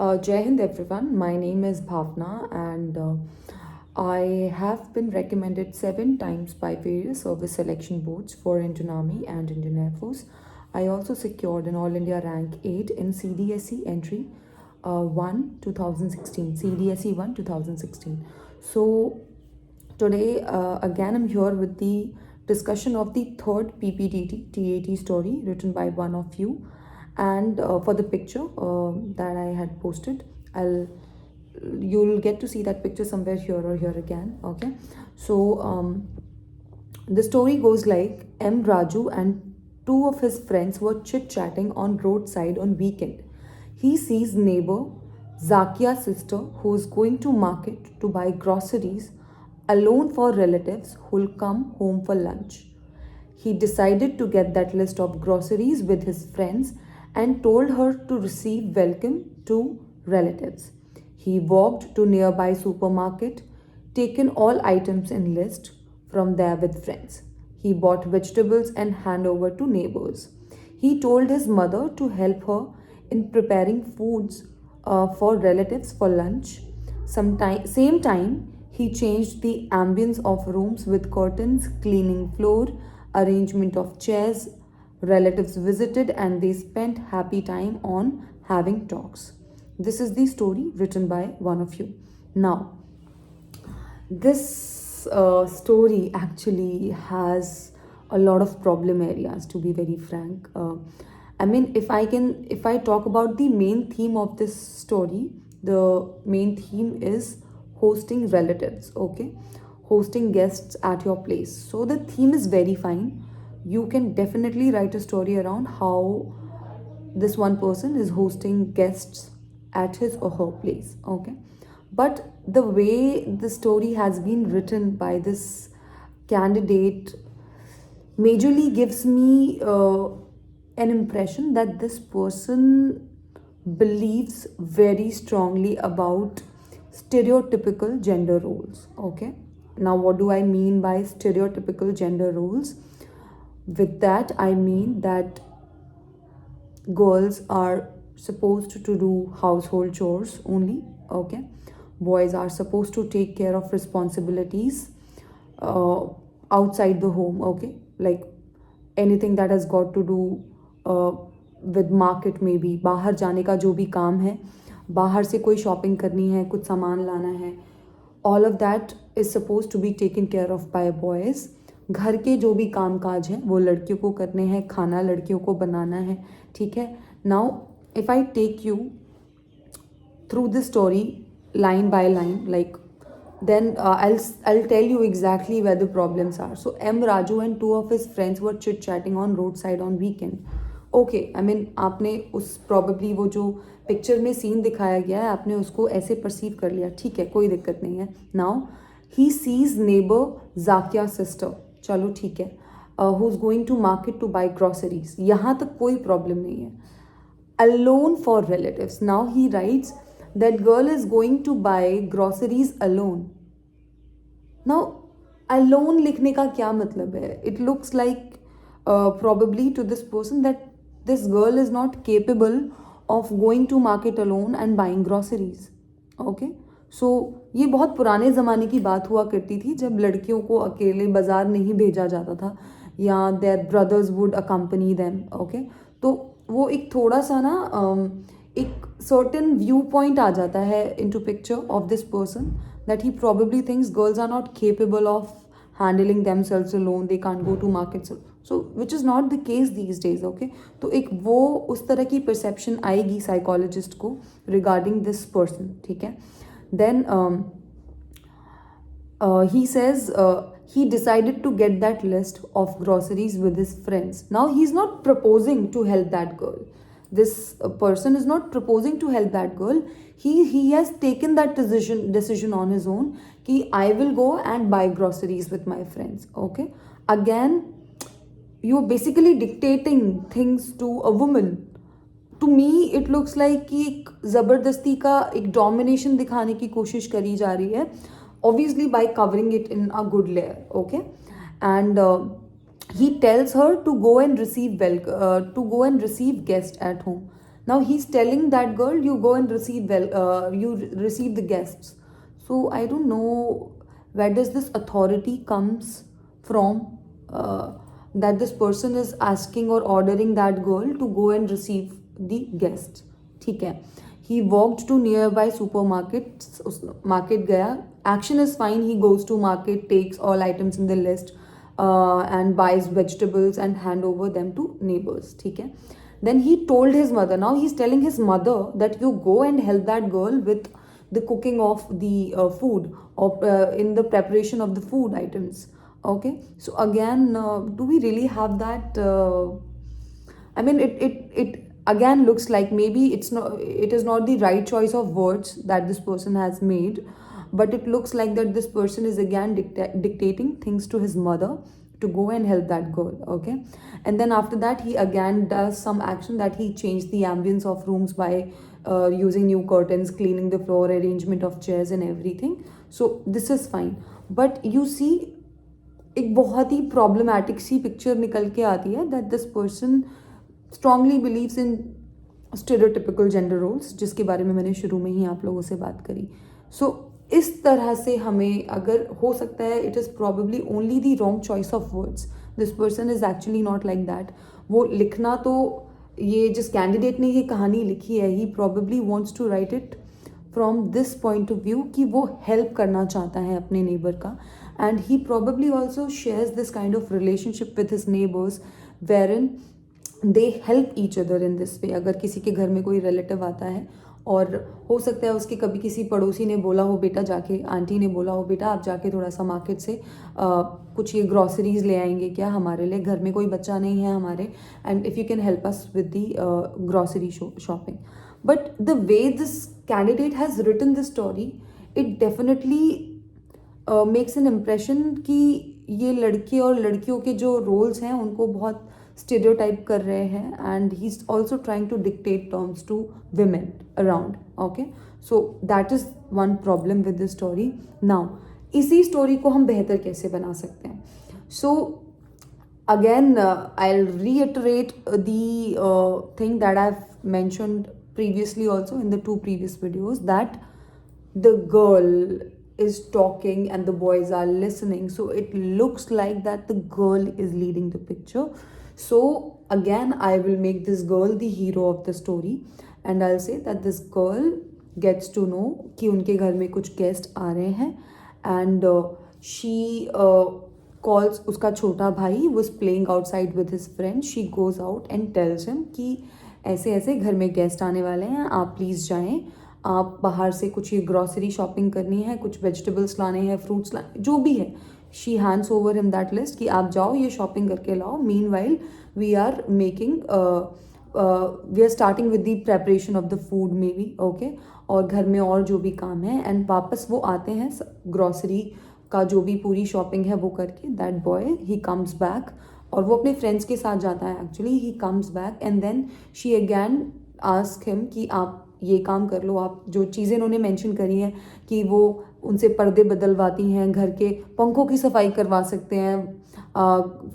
Jai Hind everyone, my name is Bhavna and I have been recommended 7 times by various service selection boards for Indian Army and Indian Air Force. I also secured an All India rank 8 in CDSE entry 1 2016, CDSE 1 2016. So today again I'm here with the discussion of the third PPTT TAT story written by one of you, and for the picture that I had posted, I'll you'll get to see that picture somewhere here or here again. Okay, so the story goes like M. Raju and two of his friends were chit chatting on roadside on weekend. He sees neighbor Zakia's sister who is going to market to buy groceries alone for relatives who'll come home for lunch. He decided to get that list of groceries with his friends and told her to receive welcome to relatives. He walked to nearby supermarket, taken all items in list from there with friends. He bought vegetables and hand over to neighbors. He told his mother to help her in preparing foods for relatives for lunch. Same time, he changed the ambience of rooms with curtains, cleaning floor, arrangement of chairs. Relatives visited and they spent happy time on having talks. This is the story written by one of you. Now, this story actually has a lot of problem areas, to be very frank. I mean, if I talk about the main theme of this story, the main theme is hosting relatives, okay? Hosting guests at your place. So the theme is very fine. You can definitely write a story around how this one person is hosting guests at his or her place, okay? But the way the story has been written by this candidate majorly gives me an impression that this person believes very strongly about stereotypical gender roles, okay? Now what do I mean by stereotypical gender roles? With that I mean that girls are supposed to do household chores only, okay? Boys are supposed to take care of responsibilities uh, outside the home, okay? Like anything that has got to do with market, maybe बाहर जाने का जो भी काम है, बाहर से कोई शॉपिंग करनी है, कुछ सामान लाना है, all of that is supposed to be taken care of by boys. घर के जो भी काम काज हैं वो लड़कियों को करने हैं, खाना लड़कियों को बनाना है, ठीक है? Now if I take you through the story line by line, like then I'll tell you exactly where the problems are. So M. Raju and two of his friends were chit chatting on roadside on weekend. Okay, I mean आपने उस probably वो जो picture में scene दिखाया गया है आपने उसको ऐसे परसीव कर लिया, ठीक है, कोई दिक्कत नहीं है. Now he sees neighbor Zakia sister, चलो ठीक है, who's going to market to buy groceries. यहाँ तक कोई प्रॉब्लम नहीं है. Alone for relatives. Now he writes that girl is going to buy groceries alone. Now alone लिखने का क्या मतलब है? It looks like probably to this person that this girl is not capable of going to market alone and buying groceries. Okay, so ये बहुत पुराने ज़माने की बात हुआ करती थी जब लड़कियों को अकेले बाज़ार नहीं भेजा जाता था या their brothers would accompany them. Okay, तो वो एक थोड़ा सा ना एक certain viewpoint आ जाता है into picture of this person that he probably thinks girls are not capable of handling themselves alone, they can't go to markets, so which is not the case these days. Okay, तो एक वो उस तरह की perception आएगी psychologist को regarding this person, ठीक है? Then he says he decided to get that list of groceries with his friends. Now he's not proposing to help that girl. This person is not proposing to help that girl. He has taken that decision on his own कि I will go and buy groceries with my friends. Okay, again you're basically dictating things to a woman. To me it looks like कि एक ज़बरदस्ती का एक domination दिखाने की कोशिश करी जा रही है, obviously by covering it in a good layer. Okay, and he tells her to go and receive guest at home. Now he's telling that girl, you go and receive the guests. So I don't know where does this authority comes from, that this person is asking or ordering that girl to go and receive the guests. ठीक है. He walked to nearby supermarket. Market गया. Action is fine. He goes to market, takes all items in the list, and buys vegetables and hand over them to neighbors. ठीक है. Then he told his mother. Now he's telling his mother that you go and help that girl with the cooking of the food, or in the preparation of the food items. Okay. So again, do we really have that? I mean, it again looks like maybe it is not the right choice of words that this person has made, but it looks like that this person is again dictating things to his mother to go and help that girl. Okay. And then after that, he again does some action, that he changed the ambience of rooms by using new curtains, cleaning the floor, arrangement of chairs and everything. So this is fine, but you see एक बहुत ही problematic सी picture निकल के आती है, that this person strongly believes in stereotypical gender roles, जिसके बारे में मैंने शुरू में ही आप लोगों से बात करी. सो इस तरह से हमें, अगर हो सकता है, it is probably only the wrong choice of words. This person is actually not like that. वो लिखना तो, ये जिस कैंडिडेट ने ये कहानी लिखी है, he probably wants to write it from this point of view कि वो हेल्प करना चाहता है अपने नेबर का. And he probably also shares this kind of relationship with his neighbours, wherein they help each other in this way. अगर किसी के घर में कोई रिलेटिव आता है, और हो सकता है उसके कभी किसी पड़ोसी ने बोला हो, बेटा जाके, आंटी ने बोला हो, बेटा आप जाके थोड़ा सा मार्केट से कुछ ये ग्रॉसरीज ले आएंगे क्या हमारे लिए, घर में कोई बच्चा नहीं है हमारे, and if you can help us with the grocery shopping. But the way this candidate has written this story, it definitely makes an impression कि ये लड़के और लड़कियों के जो रोल्स हैं उनको बहुत स्टेरियोटाइप कर रहे हैं, and he is also trying to dictate terms to women around. Okay, so that is one problem with this story. Now इसी स्टोरी को हम बेहतर कैसे बना सकते हैं? So again, I'll reiterate the thing that I've mentioned previously also in the 2 previous videos, that the girl is talking and the boys are listening, so it looks like that the girl is leading the picture. So again, I will make this girl the hero of the story, and I'll say that this girl gets to know कि उनके घर में कुछ guest आ रहे हैं, and she calls, उसका छोटा भाई was playing outside with his friend. She goes out and tells him कि ऐसे ऐसे घर में गेस्ट आने वाले हैं, आप प्लीज़ जाएं, आप बाहर से कुछ ये ग्रॉसरी शॉपिंग करनी है, कुछ वेजिटेबल्स लाने हैं, फ्रूट्स लाने, जो भी है. She hands over him that list कि आप जाओ ये शॉपिंग करके लाओ. Meanwhile we are making, we are starting with the preparation of the food maybe. Okay, और घर में और जो भी काम है, एंड वापस वो आते हैं ग्रॉसरी का जो भी पूरी शॉपिंग है वो करके. That boy he comes back, और वो अपने फ्रेंड्स के साथ जाता है actually. He comes back and then she again ask him कि आप ये काम कर लो, आप जो चीज़ें उन्होंने मेंशन करी हैं कि वो उनसे पर्दे बदलवाती हैं, घर के पंखों की सफाई करवा सकते हैं,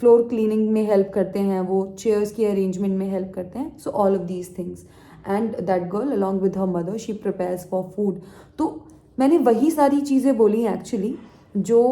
फ्लोर क्लीनिंग में हेल्प करते हैं, वो चेयर्स की अरेंजमेंट में हेल्प करते हैं. So all of these things, and that girl along with her mother she prepares for food. तो मैंने वही सारी चीज़ें बोली हैं एक्चुअली जो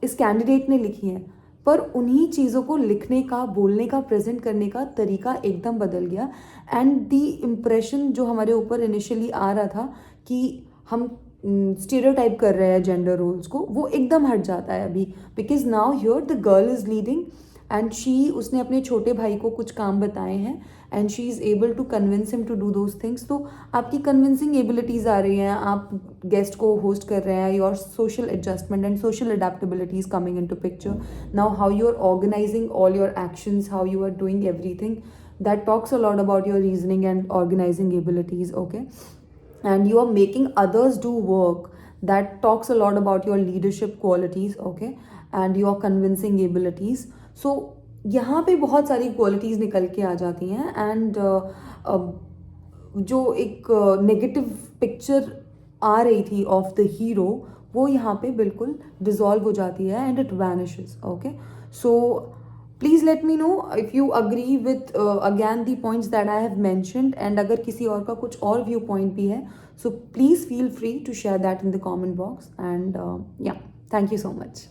इस कैंडिडेट ने लिखी हैं, पर उन्हीं चीज़ों को लिखने का, बोलने का, प्रेजेंट करने का तरीका एकदम बदल गया. एंड दी इम्प्रेशन जो हमारे ऊपर इनिशियली आ रहा था कि हम स्टीरियोटाइप कर रहे हैं जेंडर रोल्स को, वो एकदम हट जाता है अभी. Because now here the girl is leading, and उसने अपने छोटे भाई को कुछ काम बताए हैं, and she is able to convince him to do those things. तो आपकी कन्विंसिंग एबिलिटीज़ आ रही हैं, आप गेस्ट को होस्ट कर रहे हैं, your social adjustment and social adaptability is coming into picture. Now how you are organizing all your actions, how you are doing everything, that talks a lot about your reasoning and organizing abilities. Okay, and you are making others do work, that talks a lot about your leadership qualities. Okay, and your convincing abilities. So यहाँ पे बहुत सारी qualities निकल के आ जाती हैं, and जो एक नेगेटिव पिक्चर आ रही थी ऑफ द हीरो, वो यहाँ पे बिल्कुल डिज़ोल्व हो जाती है, and it vanishes. Okay, so please let me know if you agree with again the points that I have mentioned, and अगर किसी और का कुछ और व्यू पॉइंट भी है, so please feel free to share that in the comment box, and yeah, thank you so much.